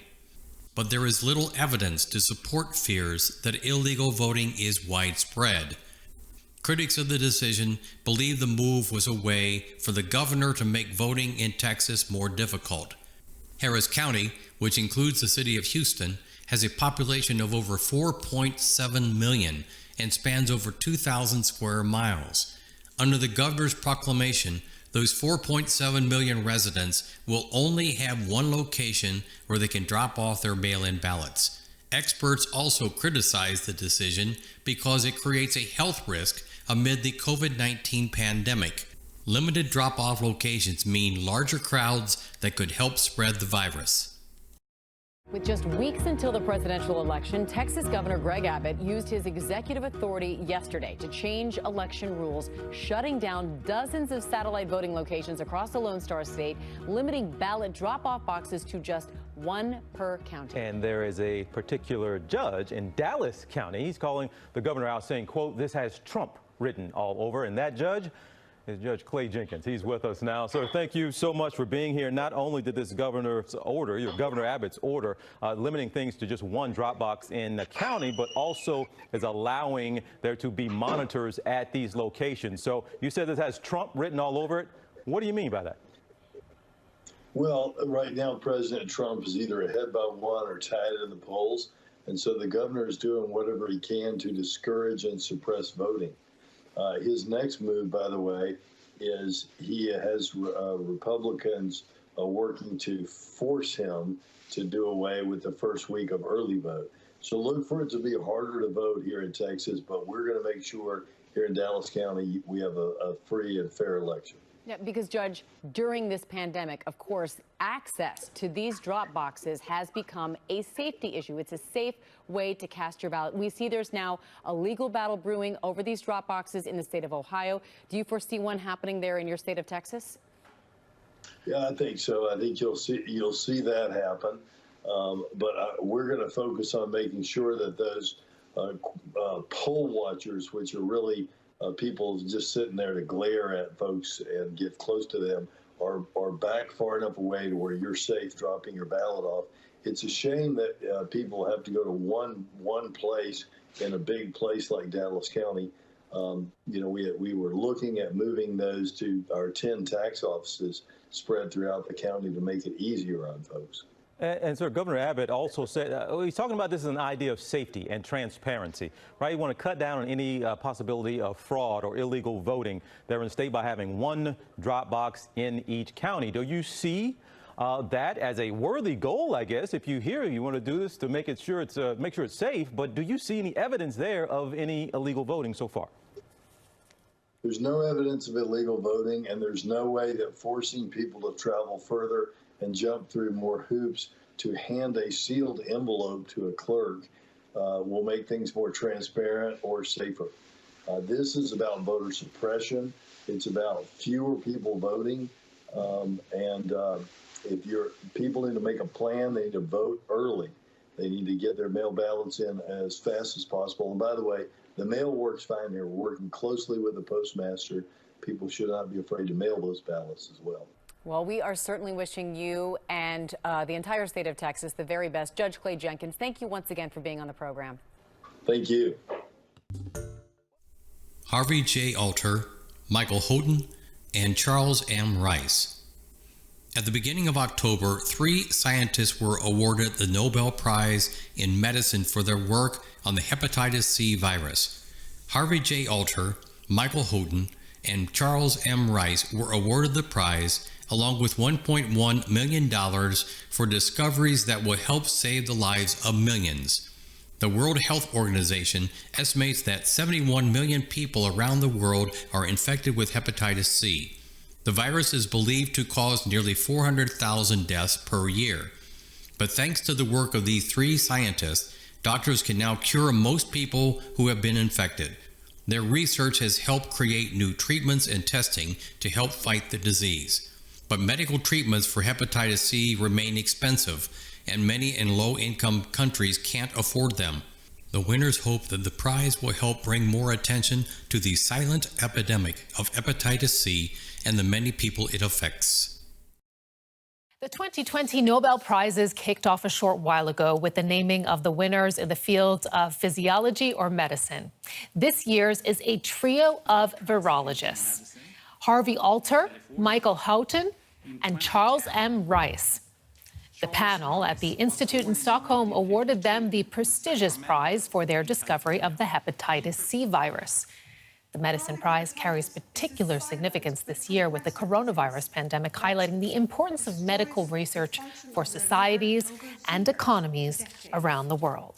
But there is little evidence to support fears that illegal voting is widespread. Critics of the decision believe the move was a way for the governor to make voting in Texas more difficult. Harris County, which includes the city of Houston, has a population of over 4.7 million and spans over 2,000 square miles. Under the governor's proclamation, those 4.7 million residents will only have one location where they can drop off their mail-in ballots. Experts also criticize the decision because it creates a health risk amid the COVID-19 pandemic. Limited drop-off locations mean larger crowds that could help spread the virus. With just weeks until the presidential election, Texas Governor Greg Abbott used his executive authority yesterday to change election rules, shutting down dozens of satellite voting locations across the Lone Star State, limiting ballot drop-off boxes to just one per county. And there is a particular judge in Dallas County. He's calling the governor out saying, quote, "This has Trump written all over." And that judge is Judge Clay Jenkins. He's with us now. Sir, thank you so much for being here. Not only did this governor's order, your Governor Abbott's order, limiting things to just one drop box in the county, but also is allowing there to be monitors at these locations. So you said this has Trump written all over it. What do you mean by that? Well, right now, President Trump is either ahead by one or tied in the polls. And so the governor is doing whatever he can to discourage and suppress voting. His next move, by the way, is he has Republicans working to force him to do away with the first week of early vote. So look for it to be harder to vote here in Texas, but we're going to make sure here in Dallas County we have a free and fair election. Yeah, because, Judge, during this pandemic, of course, access to these drop boxes has become a safety issue. It's a safe way to cast your ballot. We see there's now a legal battle brewing over these drop boxes in the state of Ohio. Do you foresee one happening there in your state of Texas? Yeah, I think so. I think you'll see that happen. But we're going to focus on making sure that those poll watchers, which are really people just sitting there to glare at folks and get close to them, are back far enough away to where you're safe dropping your ballot off. It's a shame that people have to go to one place in a big place like Dallas County. You know, we were looking at moving those to our 10 tax offices spread throughout the county to make it easier on folks. And sir, Governor Abbott also said, he's talking about this as an idea of safety and transparency, right? You want to cut down on any possibility of fraud or illegal voting there in the state by having one drop box in each county. Do you see that as a worthy goal, I guess, if you want to do this to make sure it's safe, but do you see any evidence there of any illegal voting so far? There's no evidence of illegal voting, and there's no way that forcing people to travel further and jump through more hoops to hand a sealed envelope to a clerk will make things more transparent or safer. This is about voter suppression. It's about fewer people voting. If people need to make a plan, they need to vote early. They need to get their mail ballots in as fast as possible. And by the way, the mail works fine here. We're working closely with the postmaster. People should not be afraid to mail those ballots as well. Well, we are certainly wishing you and the entire state of Texas the very best. Judge Clay Jenkins, thank you once again for being on the program. Thank you. Harvey J. Alter, Michael Houghton, and Charles M. Rice. At the beginning of October, 3 scientists were awarded the Nobel Prize in Medicine for their work on the hepatitis C virus. Harvey J. Alter, Michael Houghton, and Charles M. Rice were awarded the prize along with $1.1 million for discoveries that will help save the lives of millions. The World Health Organization estimates that 71 million people around the world are infected with hepatitis C. The virus is believed to cause nearly 400,000 deaths per year. But thanks to the work of these 3 scientists, doctors can now cure most people who have been infected. Their research has helped create new treatments and testing to help fight the disease. But medical treatments for hepatitis C remain expensive, and many in low-income countries can't afford them. The winners hope that the prize will help bring more attention to the silent epidemic of hepatitis C and the many people it affects. The 2020 Nobel Prizes kicked off a short while ago with the naming of the winners in the fields of physiology or medicine. This year's is a trio of virologists: Harvey Alter, Michael Houghton, and Charles M. Rice. The panel at the Institute in Stockholm awarded them the prestigious prize for their discovery of the hepatitis C virus. The medicine prize carries particular significance this year with the coronavirus pandemic highlighting the importance of medical research for societies and economies around the world.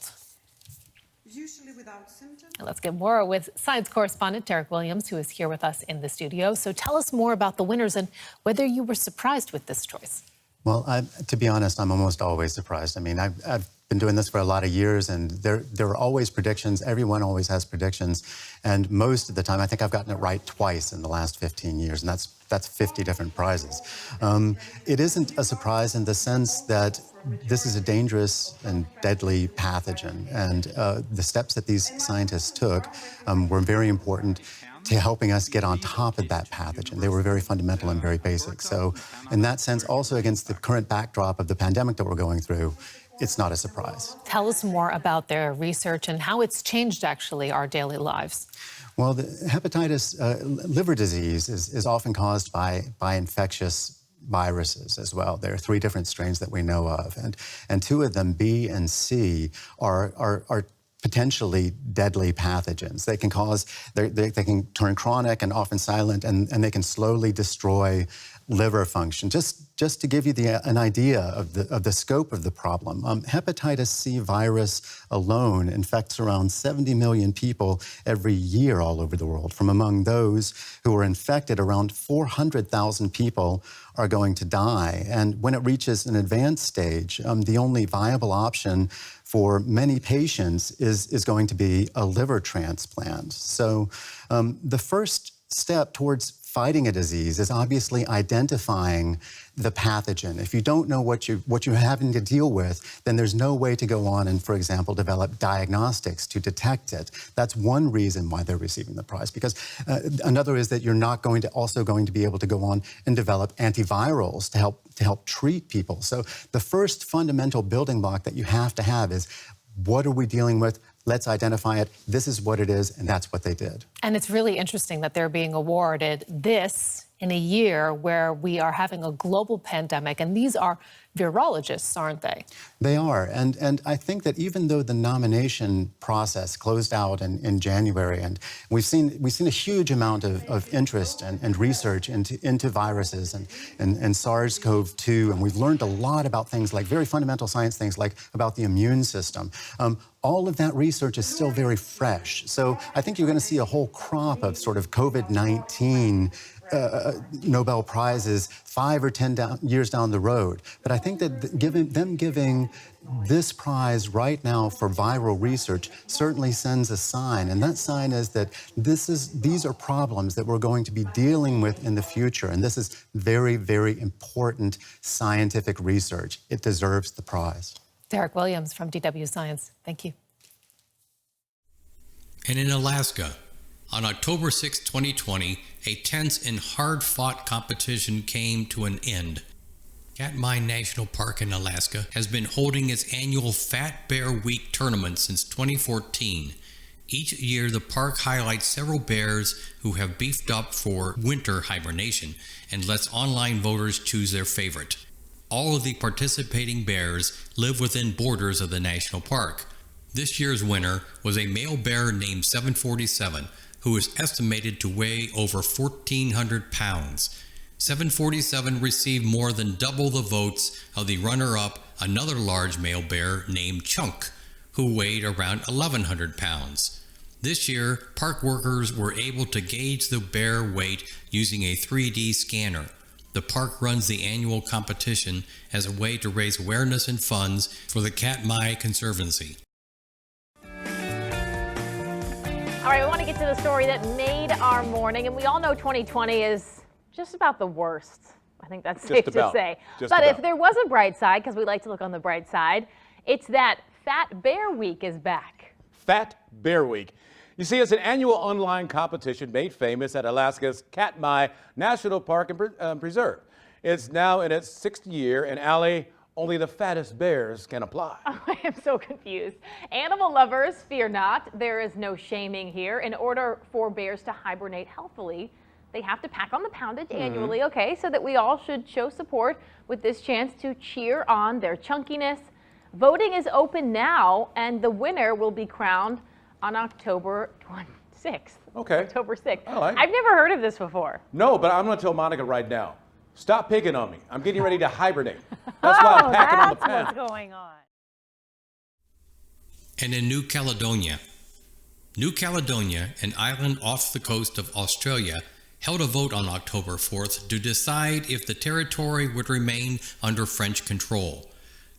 Let's get more with science correspondent Derek Williams, who is here with us in the studio. So tell us more about the winners and whether you were surprised with this choice. Well, to be honest, I'm almost always surprised. I mean, I've been doing this for a lot of years, and there are always predictions. Everyone always has predictions. And most of the time, I think I've gotten it right twice in the last 15 years, and that's 50 different prizes. It isn't a surprise in the sense that this is a dangerous and deadly pathogen, and the steps that these scientists took were very important to helping us get on top of that pathogen. They were very fundamental and very basic. So in that sense, also against the current backdrop of the pandemic that we're going through, it's not a surprise. Tell us more about their research and how it's changed, actually, our daily lives. Well, the hepatitis liver disease is often caused by infectious viruses as well. There are 3 different strains that we know of, and 2 of them, B and C, are potentially deadly pathogens. They can they can turn chronic and often silent, and they can slowly destroy liver function. Just to give you an idea of the scope of the problem, hepatitis C virus alone infects around 70 million people every year all over the world. From among those who are infected, around 400,000 people are going to die. And when it reaches an advanced stage, the only viable option for many patients is going to be a liver transplant. So the first step towards fighting a disease is obviously identifying the pathogen. If you don't know what you're having to deal with, then there's no way to go on and, for example, develop diagnostics to detect it. That's one reason why they're receiving the prize. Because another is that you're not also going to be able to go on and develop antivirals to help treat people. So the first fundamental building block that you have to have is, what are we dealing with? Let's identify it. This is what it is, and that's what they did. And it's really interesting that they're being awarded this in a year where we are having a global pandemic, and these are virologists, aren't they? They are, and I think that even though the nomination process closed out in January, and we've seen a huge amount of interest and research into viruses and SARS-CoV-2, and we've learned a lot about things like very fundamental science things like about the immune system. All of that research is still very fresh. So I think you're going to see a whole crop of sort of COVID-19 Nobel Prizes 5 or 10 years down the road. But I think that giving this prize right now for viral research certainly sends a sign. And that sign is that these are problems that we're going to be dealing with in the future. And this is very, very important scientific research. It deserves the prize. Derek Williams from DW Science. Thank you. And in Alaska, on October 6, 2020, a tense and hard-fought competition came to an end. Katmai National Park in Alaska has been holding its annual Fat Bear Week tournament since 2014. Each year, the park highlights several bears who have beefed up for winter hibernation and lets online voters choose their favorite. All of the participating bears live within borders of the national park. This year's winner was a male bear named 747, who is estimated to weigh over 1,400 pounds. 747 received more than double the votes of the runner-up, another large male bear named Chunk, who weighed around 1,100 pounds. This year, park workers were able to gauge the bear weight using a 3D scanner. The park runs the annual competition as a way to raise awareness and funds for the Katmai Conservancy. All right, we want to get to the story that made our morning, and we all know 2020 is just about the worst. I think that's safe to say. But if there was a bright side, because we like to look on the bright side, it's that Fat Bear Week is back. Fat Bear Week. You see, it's an annual online competition made famous at Alaska's Katmai National Park and Preserve. It's now in its 6th year, and Allie, only the fattest bears can apply. Oh, I am so confused. Animal lovers, fear not. There is no shaming here. In order for bears to hibernate healthily, they have to pack on the poundage annually, okay, so that we all should show support with this chance to cheer on their chunkiness. Voting is open now, and the winner will be crowned on October 6th. Okay. October 6th. I've never heard of this before. No, but I'm going to tell Monica right now. Stop picking on me. I'm getting ready to hibernate. That's why I'm packing on the pound. That's what's going on. And in New Caledonia, an island off the coast of Australia, held a vote on October 4th to decide if the territory would remain under French control.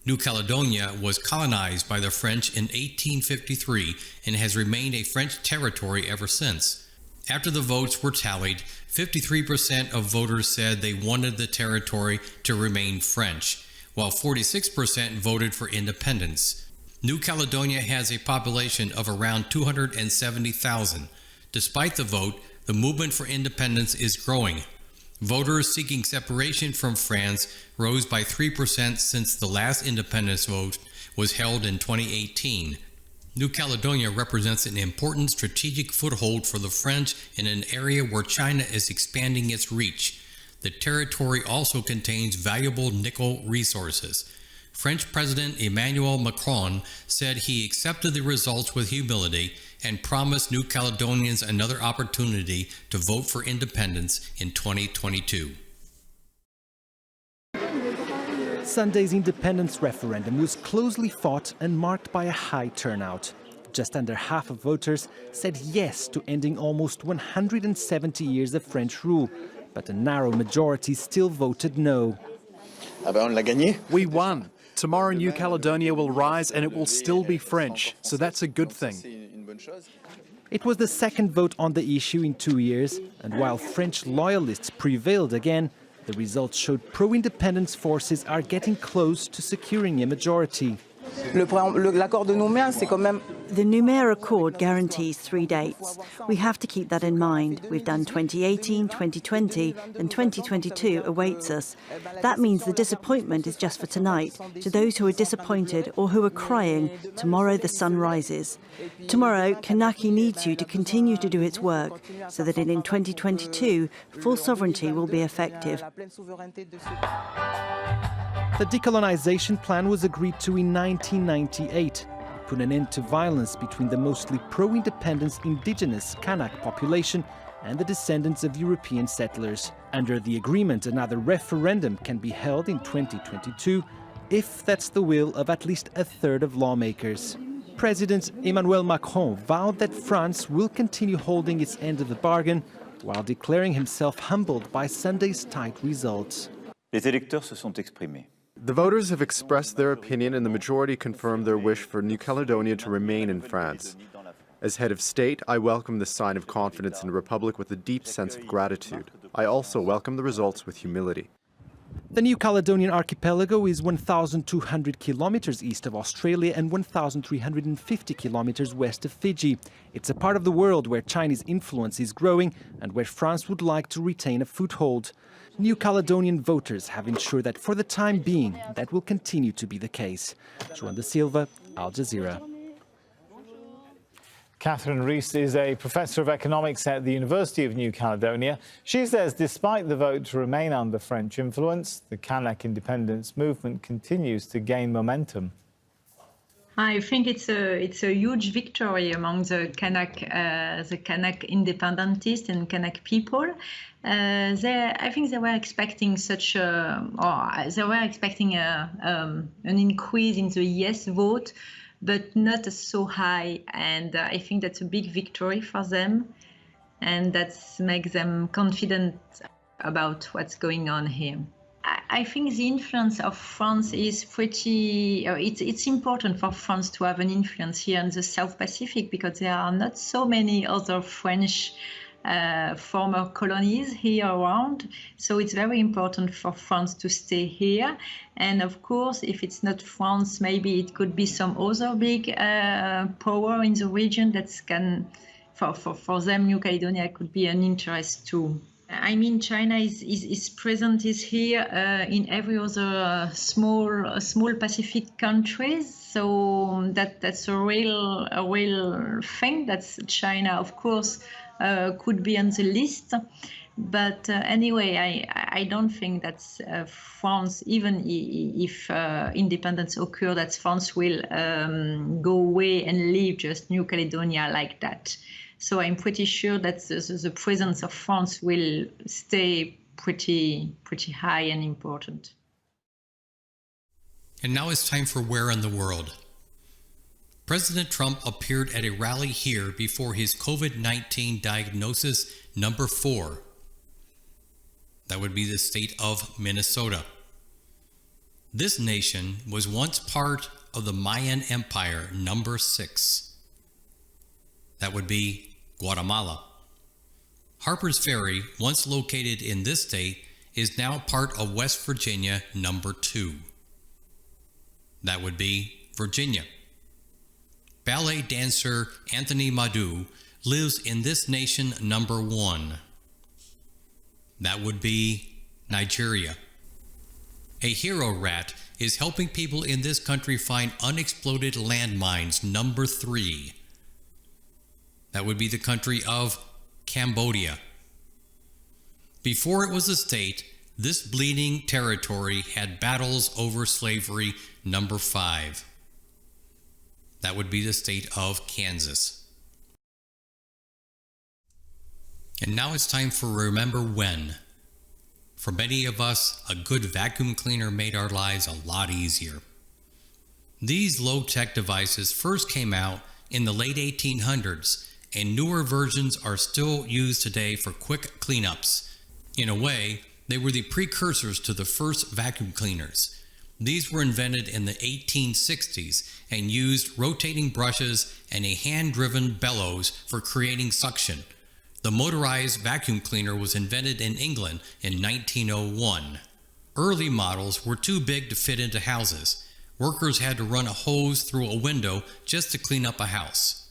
New Caledonia was colonized by the French in 1853 and has remained a French territory ever since. After the votes were tallied, 53% of voters said they wanted the territory to remain French, while 46% voted for independence. New Caledonia has a population of around 270,000. Despite the vote, the movement for independence is growing. Voters seeking separation from France rose by 3% since the last independence vote was held in 2018. New Caledonia represents an important strategic foothold for the French in an area where China is expanding its reach. The territory also contains valuable nickel resources. French President Emmanuel Macron said he accepted the results with humility and promised New Caledonians another opportunity to vote for independence in 2022. Sunday's independence referendum was closely fought and marked by a high turnout. Just under half of voters said yes to ending almost 170 years of French rule, but a narrow majority still voted no. We won. Tomorrow New Caledonia will rise and it will still be French, so that's a good thing. It was the second vote on the issue in 2 years, and while French loyalists prevailed again, the results showed pro-independence forces are getting close to securing a majority. The Nouméa Accord guarantees 3 dates. We have to keep that in mind. We've done 2018, 2020, and 2022 awaits us. That means the disappointment is just for tonight. To those who are disappointed or who are crying, tomorrow the sun rises. Tomorrow, Kanaki needs you to continue to do its work so that in 2022, full sovereignty will be effective. The decolonization plan was agreed to in 1998. It put an end to violence between the mostly pro-independence indigenous Kanak population and the descendants of European settlers. Under the agreement, another referendum can be held in 2022 if that's the will of at least a third of lawmakers. President Emmanuel Macron vowed that France will continue holding its end of the bargain while declaring himself humbled by Sunday's tight results. Les électeurs se sont exprimés. The voters have expressed their opinion and the majority confirmed their wish for New Caledonia to remain in France. As head of state, I welcome this sign of confidence in a republic with a deep sense of gratitude. I also welcome the results with humility. The New Caledonian archipelago is 1,200 kilometers east of Australia and 1,350 kilometers west of Fiji. It's a part of the world where Chinese influence is growing and where France would like to retain a foothold. New Caledonian voters have ensured that for the time being, that will continue to be the case. João da Silva, Al Jazeera. Catherine Rees is a professor of economics at the University of New Caledonia. She says despite the vote to remain under French influence, the Kanak independence movement continues to gain momentum. I think it's a huge victory among the Kanak independentists and Kanak people. I think they were expecting an increase in the yes vote, but not so high. And I think that's a big victory for them, and that makes them confident about what's going on here. I think the influence of France is pretty. It's important for France to have an influence here in the South Pacific because there are not so many other French former colonies here around. So it's very important for France to stay here. And of course, if it's not France, maybe it could be some other big power in the region that can, for them, New Caledonia could be an interest too. I mean, China is present here in every other small Pacific countries. So that's a real thing. That's China, of course, could be on the list. But anyway, I don't think that France, even if independence occurs, that France will go away and leave just New Caledonia like that. So I'm pretty sure that the presence of France will stay pretty high and important. And now it's time for Where in the World. President Trump appeared at a rally here before his COVID-19 diagnosis number 4. That would be the state of Minnesota. This nation was once part of the Mayan Empire number 6. That would be Guatemala. Harper's Ferry, once located in this state, is now part of West Virginia number 2. That would be Virginia. Ballet dancer Anthony Madu lives in this nation number 1. That would be Nigeria. A hero rat is helping people in this country find unexploded landmines number 3. That would be the country of Cambodia. Before it was a state, this bleeding territory had battles over slavery number 5. That would be the state of Kansas. And now it's time for Remember When. For many of us, a good vacuum cleaner made our lives a lot easier. These low-tech devices first came out in the late 1800s, and newer versions are still used today for quick cleanups. In a way, they were the precursors to the first vacuum cleaners. These were invented in the 1860s and used rotating brushes and a hand-driven bellows for creating suction. The motorized vacuum cleaner was invented in England in 1901. Early models were too big to fit into houses. Workers had to run a hose through a window just to clean up a house.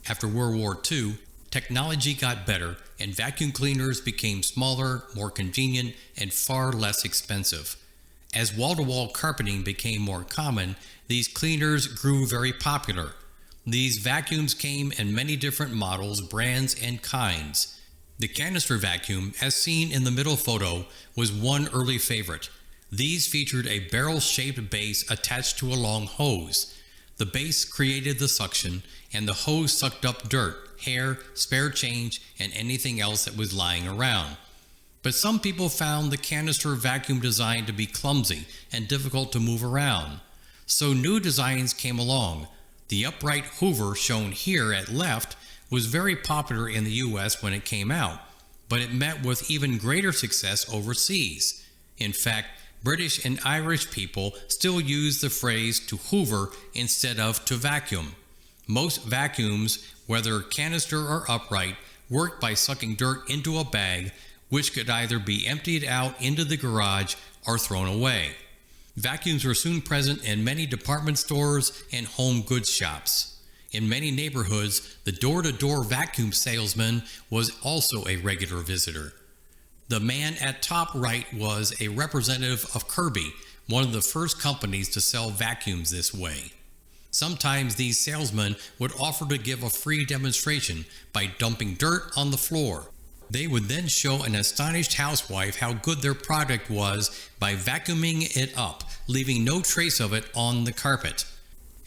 After World War II, technology got better and vacuum cleaners became smaller, more convenient, and far less expensive. As wall-to-wall carpeting became more common, these cleaners grew very popular. These vacuums came in many different models, brands, and kinds. The canister vacuum, as seen in the middle photo, was one early favorite. These featured a barrel-shaped base attached to a long hose. The base created the suction, and the hose sucked up dirt, hair, spare change, and anything else that was lying around. But some people found the canister vacuum design to be clumsy and difficult to move around. So new designs came along. The upright Hoover shown here at left was very popular in the US when it came out, but it met with even greater success overseas. In fact, British and Irish people still use the phrase to hoover instead of to vacuum. Most vacuums, whether canister or upright, worked by sucking dirt into a bag, which could either be emptied out into the garage or thrown away. Vacuums were soon present in many department stores and home goods shops. In many neighborhoods, the door-to-door vacuum salesman was also a regular visitor. The man at top right was a representative of Kirby, one of the first companies to sell vacuums this way. Sometimes these salesmen would offer to give a free demonstration by dumping dirt on the floor. They would then show an astonished housewife how good their product was by vacuuming it up, leaving no trace of it on the carpet.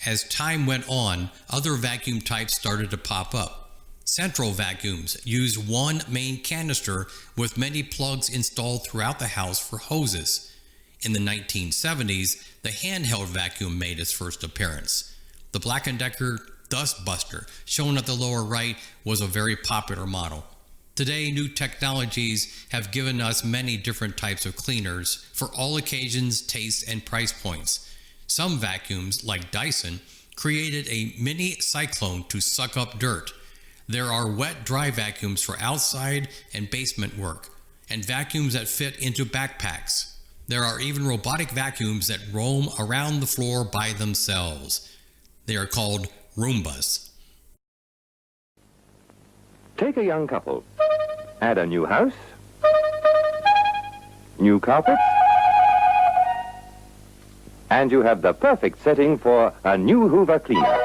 As time went on, other vacuum types started to pop up. Central vacuums used one main canister with many plugs installed throughout the house for hoses. In the 1970s, the handheld vacuum made its first appearance. The Black & Decker Dust Buster, shown at the lower right, was a very popular model. Today, new technologies have given us many different types of cleaners for all occasions, tastes, and price points. Some vacuums, like Dyson, created a mini cyclone to suck up dirt. There are wet-dry vacuums for outside and basement work, and vacuums that fit into backpacks. There are even robotic vacuums that roam around the floor by themselves. They are called Roombas. Take a young couple. Add a new house, new carpets, and you have the perfect setting for a new Hoover cleaner.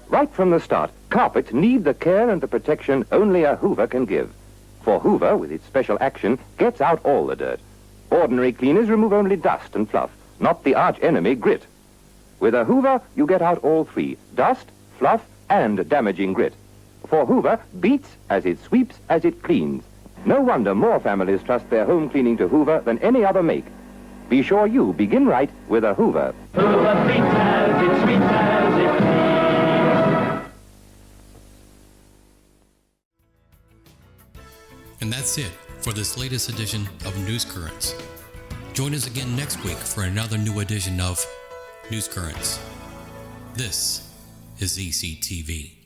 Right from the start, carpets need the care and the protection only a Hoover can give. For Hoover, with its special action, gets out all the dirt. Ordinary cleaners remove only dust and fluff, not the arch enemy, grit. With a Hoover, you get out all three: dust, fluff, and damaging grit. For Hoover beats as it sweeps, as it cleans. No wonder more families trust their home cleaning to Hoover than any other make. Be sure you begin right with a Hoover. Hoover beats as it sweeps, as it cleans. And that's it for this latest edition of NewsCurrents. Join us again next week for another new edition of NewsCurrents. This is ECTV.